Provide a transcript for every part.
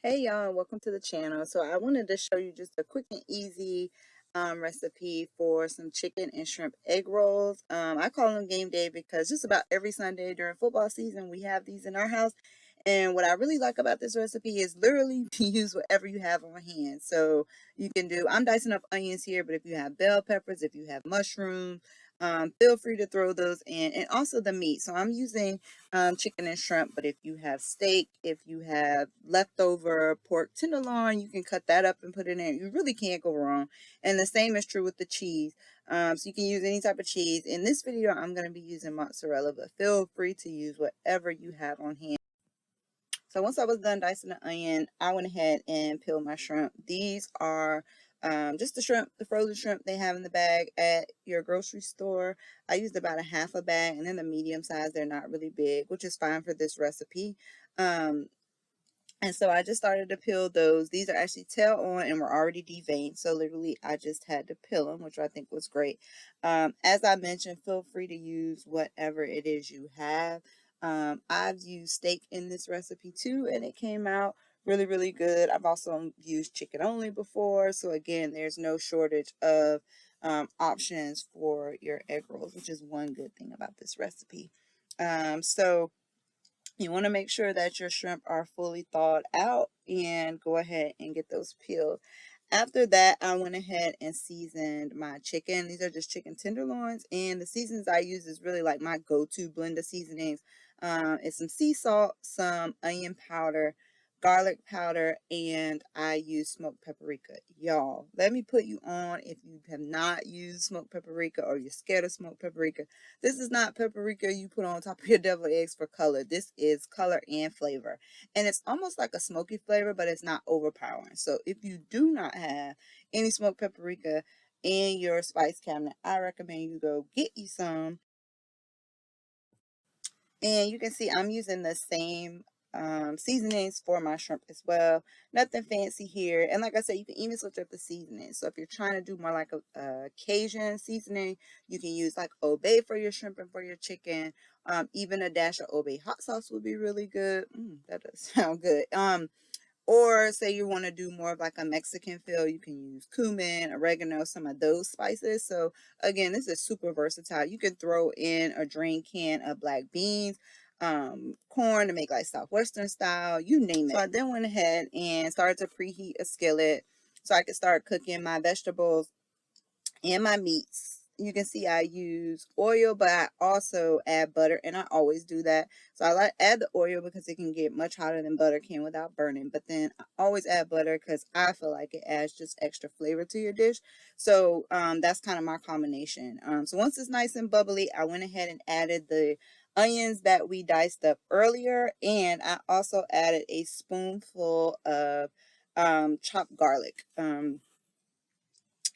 Hey y'all, welcome to the channel. So I wanted to show you just a quick and easy recipe for some chicken and shrimp egg rolls. I call them game day because just about every Sunday during football season we have these in our house. And what I really like about this recipe is literally to use whatever you have on hand. So you can do, I'm dicing up onions here, but if you have bell peppers, if you have mushrooms, feel free to throw those in, and also the meat. So I'm using chicken and shrimp, but if you have steak, if you have leftover pork tenderloin, you can cut that up and put it in. You really can't go wrong. And the same is true with the cheese. So you can use any type of cheese. In this video, I'm going to be using mozzarella, but feel free to use whatever you have on hand. So once I was done dicing the onion, I went ahead and peeled my shrimp. These are just the shrimp, the frozen shrimp they have in the bag at your grocery store. I used about a half a bag, and then the medium size, they're not really big, which is fine for this recipe. And so I just started to peel those. These are actually tail on and were already deveined. So literally I just had to peel them, which I think was great. As I mentioned, feel free to use whatever it is you have. I've used steak in this recipe too, and it came out really good. I've also used chicken only before. So again, there's no shortage of options for your egg rolls, which is one good thing about this recipe. So you want to make sure that your shrimp are fully thawed out and go ahead and get those peeled. After that, I went ahead and seasoned my chicken. These are just chicken tenderloins, and the seasons I use is really like my go-to blend of seasonings. It's some sea salt, some onion powder, garlic powder, and I use smoked paprika. Y'all, let me put you on if you have not used smoked paprika or you're scared of smoked paprika. This is not paprika you put on top of your deviled eggs for color. This is color and flavor. And it's almost like a smoky flavor, but it's not overpowering. So if you do not have any smoked paprika in your spice cabinet, I recommend you go get you some. And you can see I'm using the same seasonings for my shrimp as well. Nothing fancy here. And like I said, you can even switch up the seasoning. So if you're trying to do more like a Cajun seasoning, you can use like Old Bay for your shrimp and for your chicken. Even a dash of Old Bay hot sauce would be really good. That does sound good. Or say you want to do more of like a Mexican feel, you can use cumin, oregano, some of those spices. So again, this is super versatile. You can throw in a drain can of black beans, corn to make like Southwestern style, you name it. So I then went ahead and started to preheat a skillet so I could start cooking my vegetables and my meats. You can see I use oil, but I also add butter, and I always do that. So I like add the oil because it can get much hotter than butter can without burning. But then I always add butter because I feel like it adds just extra flavor to your dish. So that's kind of my combination. So once it's nice and bubbly, I went ahead and added the onions that we diced up earlier, and I also added a spoonful of chopped garlic.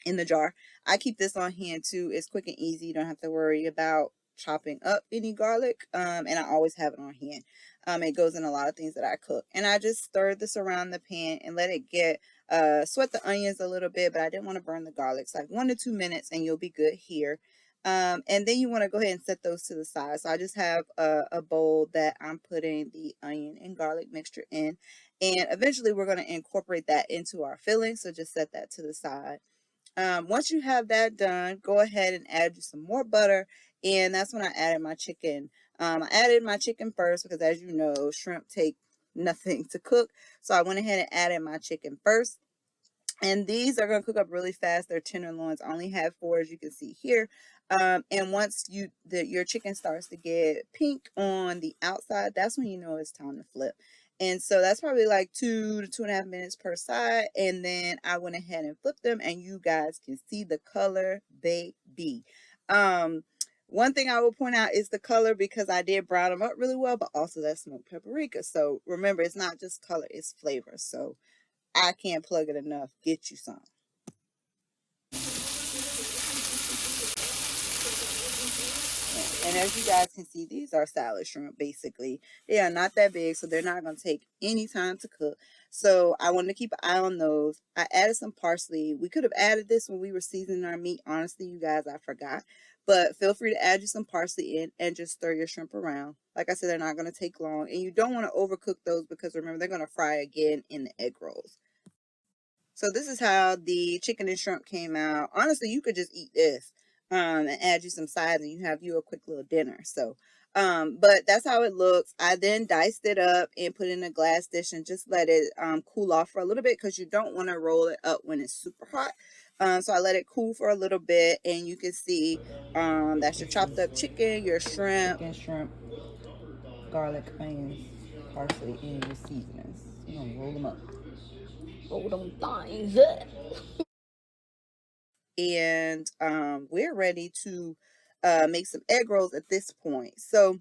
In the jar. I keep this on hand too. It's quick and easy. You don't have to worry about chopping up any garlic. And I always have it on hand. It goes in a lot of things that I cook. And I just stir this around the pan and let it get sweat the onions a little bit, but I didn't want to burn the garlic. It's like 1 to 2 minutes and you'll be good here. And then you want to go ahead and set those to the side. So I just have a bowl that I'm putting the onion and garlic mixture in. And eventually we're going to incorporate that into our filling. So just set that to the side. Once you have that done, go ahead and add just some more butter. And that's when I added my chicken. I added my chicken first because, as you know, shrimp take nothing to cook. So I went ahead and added my chicken first. And these are going to cook up really fast. They're tenderloins. I only have 4, as you can see here. And once your chicken starts to get pink on the outside, that's when you know it's time to flip. And so that's probably like 2 to 2.5 minutes per side. And then I went ahead and flipped them, and you guys can see the color they be. One thing I will point out is the color, because I did brown them up really well, but also that smoked paprika. So remember, it's not just color, it's flavor. So I can't plug it enough. Get you some. And as you guys can see, these are salad shrimp, basically. They are not that big, so they're not going to take any time to cook. So I wanted to keep an eye on those. I added some parsley. We could have added this when we were seasoning our meat. Honestly, you guys, I forgot. But feel free to add you some parsley in and just stir your shrimp around. Like I said, they're not going to take long. And you don't want to overcook those because remember, they're going to fry again in the egg rolls. So this is how the chicken and shrimp came out. Honestly, you could just eat this and add you some sides and you have you a quick little dinner. So, but that's how it looks. I then diced it up and put it in a glass dish and just let it cool off for a little bit because you don't want to roll it up when it's super hot. So I let it cool for a little bit and you can see that's your chopped up chicken, your shrimp, garlic, onions, parsley, and your seasonings. You're gonna roll them up. Roll them things. And we're ready to make some egg rolls at this point. So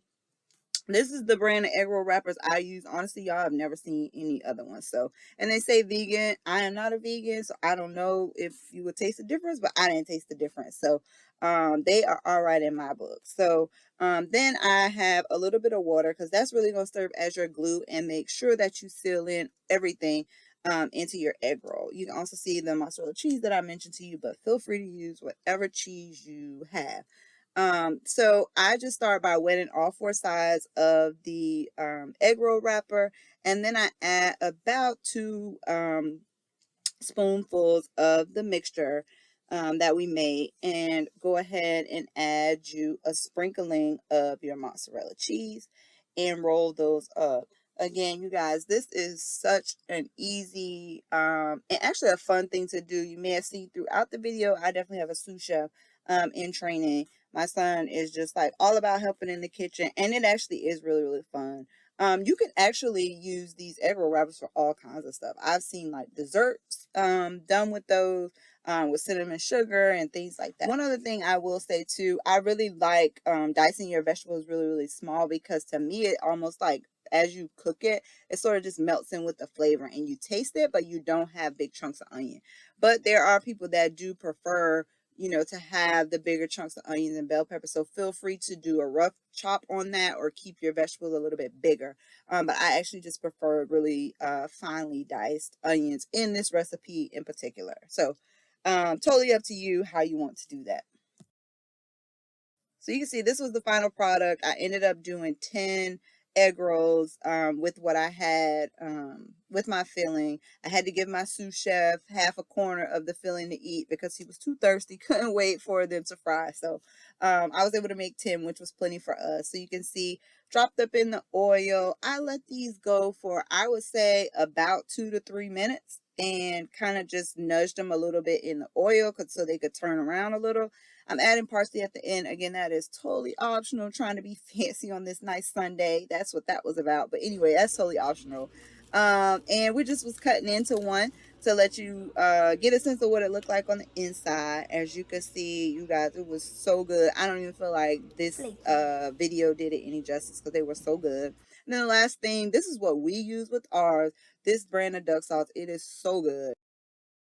this is the brand of egg roll wrappers I use. Honestly, y'all, I've never seen any other ones. So, and they say vegan. I am not a vegan, so I don't know if you would taste the difference, but I didn't taste the difference. So, they are all right in my book. So, then I have a little bit of water because that's really going to serve as your glue and make sure that you seal in everything into your egg roll. You can also see the mozzarella cheese that I mentioned to you, but feel free to use whatever cheese you have. So I just start by wetting all four sides of the egg roll wrapper, and then I add about two spoonfuls of the mixture that we made, and go ahead and add you a sprinkling of your mozzarella cheese and roll those up. Again, you guys, this is such an easy and actually a fun thing to do. You may have seen throughout the video, I definitely have a sous chef in training. My son is just like all about helping in the kitchen, and it actually is really, really fun. You can actually use these egg roll wrappers for all kinds of stuff. I've seen like desserts done with those, with cinnamon sugar and things like that. One other thing I will say too, I really like dicing your vegetables really, really small because to me it almost like as you cook it, it sort of just melts in with the flavor and you taste it, but you don't have big chunks of onion. But there are people that do prefer, you know, to have the bigger chunks of onions and bell pepper. So feel free to do a rough chop on that or keep your vegetables a little bit bigger. But I actually just prefer really finely diced onions in this recipe in particular. So totally up to you how you want to do that. So you can see this was the final product. I ended up doing 10 egg rolls with what I had with my filling. I had to give my sous chef half a corner of the filling to eat because he was too thirsty, couldn't wait for them to fry. So I was able to make 10, which was plenty for us. So you can see dropped up in the oil. I let these go for, I would say, about 2 to 3 minutes and kind of just nudged them a little bit in the oil so they could turn around a little. I'm adding parsley at the end. Again, that is totally optional. Trying to be fancy on this nice Sunday. That's what that was about. But anyway, that's totally optional. And we just was cutting into one to let you get a sense of what it looked like on the inside. As you can see, you guys, it was so good. I don't even feel like this video did it any justice because they were so good. And then the last thing, this is what we use with ours. This brand of duck sauce. It is so good.